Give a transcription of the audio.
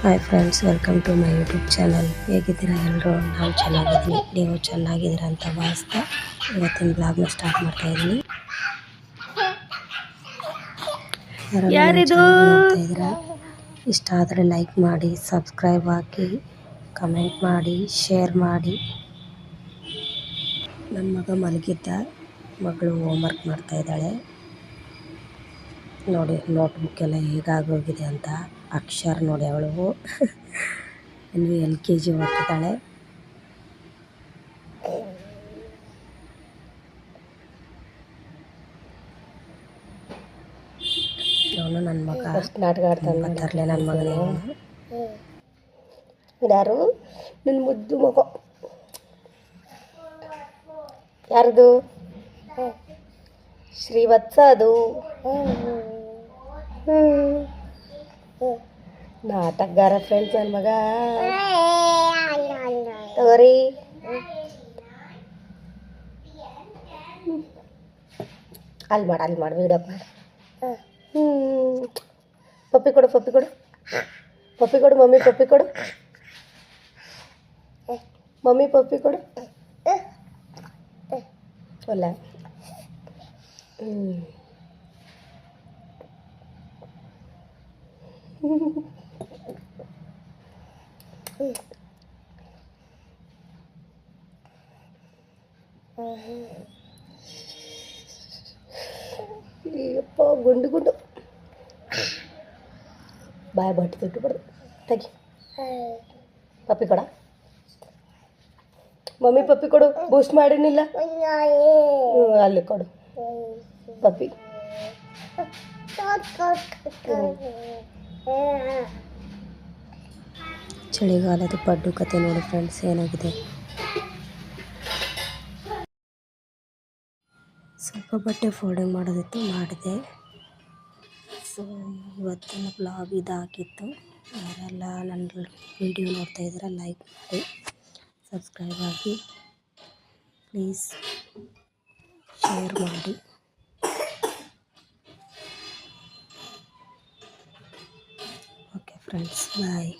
Hi friends, welcome to my YouTube channel. ಹೇಗಿದ್ದೀರಾ ಎಲ್ಲರೂ? ನಾನು ಚೆನ್ನಾಗಿದ್ದೀನಿ, ನೀವು ಚೆನ್ನಾಗಿದ್ದೀರಾ ಅಂತ ಭಾವಿಸ್ತಾ ಇವತ್ತಿನ ಬ್ಲಾಗ್ನ ಸ್ಟಾರ್ಟ್ ಮಾಡ್ತಾ ಇದ್ದೀನಿ. ಯಾರಿದು ನೋಡ್ತಾ ಇದ್ದೀರಾ? ಇಷ್ಟ ಆದರೆ ಲೈಕ್ ಮಾಡಿ, ಸಬ್ಸ್ಕ್ರೈಬ್ ಹಾಕಿ, ಕಮೆಂಟ್ ಮಾಡಿ, ಶೇರ್ ಮಾಡಿ. ನನ್ನ ಮಗ ಮಲಗಿದ್ದ, ಮಗಳು ಹೋಮ್ವರ್ಕ್ ಮಾಡ್ತಾ ಇದ್ದಾಳೆ. ನೋಡಿ ನೋಟ್ಬುಕ್ ಎಲ್ಲ ಹೇಗಾಗೋಗಿದೆ ಅಂತ. ಅಕ್ಷರ ನೋಡಿ ಅವಳು ಇನ್ನು LKG ಓದ್ತಿದ್ದಾಳೆ. ಅವನು ನನ್ನ ಮಗ ನಾಟಕ ಆಡ್ತಾನೆ. ತರಲೆ ನನ್ನ ಮಗನೇ ಇವನು. ಯಾರು ನನ್ನ ಮುದ್ದು ಮಗ? ಯಾರದು? ಶ್ರೀವತ್ಸ ಅದು. ನಾಟಕಗಾರ ಫ್ರೆಂಡ್ಸ್ ನನ್ನ ಮಗ. ತಗೋರಿ. ಅಲ್ಲಿ ಮಾಡಿ ವೀಡಿಯೋ ಮಾಡಿ. ಪಪ್ಪಿ ಕೊಡು ಮಮ್ಮಿ ಪಪ್ಪಿ ಕೊಡು. ಮಮ್ಮಿ ಪಪ್ಪಿ ಕೊಡು. ಅಲ್ಲ ಅಯ್ಯಪ್ಪ, ಗುಂಡು ಬಾಯ್ ಬಟ್ಟೆ ತೊಟ್ಟುಬಾರ್ದು. ತೆಗಿ. ಪಪ್ಪಿ ಕೊಡ. ಮಮ್ಮಿ ಪಪ್ಪಿ ಕೊಡು. ಬೂಸ್ಟ್ ಮಾಡಿನಿಲ್ಲ, ಅಲ್ಲಿ ಕೊಡು ಪಪ್ಪಿ. ಚಳಿಗಾಲದ ಪಡ್ಡು ಕತೆ ನೋಡಿ ಫ್ರೆಂಡ್ಸ್, ಏನಾಗಿದೆ. ಸ್ವಲ್ಪ ಬಟ್ಟೆ ಫೋಲ್ಡಿಂಗ್ ಮಾಡೋದಿತ್ತು, ಮಾಡಿದೆ. ಸೊ ಇವತ್ತಿನ ಬ್ಲಾಗ್ ಇದಾಗಿತ್ತು. ಯಾರೆಲ್ಲ ನನ್ನ ವಿಡಿಯೋ ನೋಡ್ತಾ ಇದ್ದೀರಾ, ಲೈಕ್ ಮಾಡಿ, ಸಬ್ಸ್ಕ್ರೈಬ್ ಆಗಿ, ಪ್ಲೀಸ್ ಶೇರ್ ಮಾಡಿ. ಓಕೆ ಫ್ರೆಂಡ್ಸ್, ಬಾಯ್.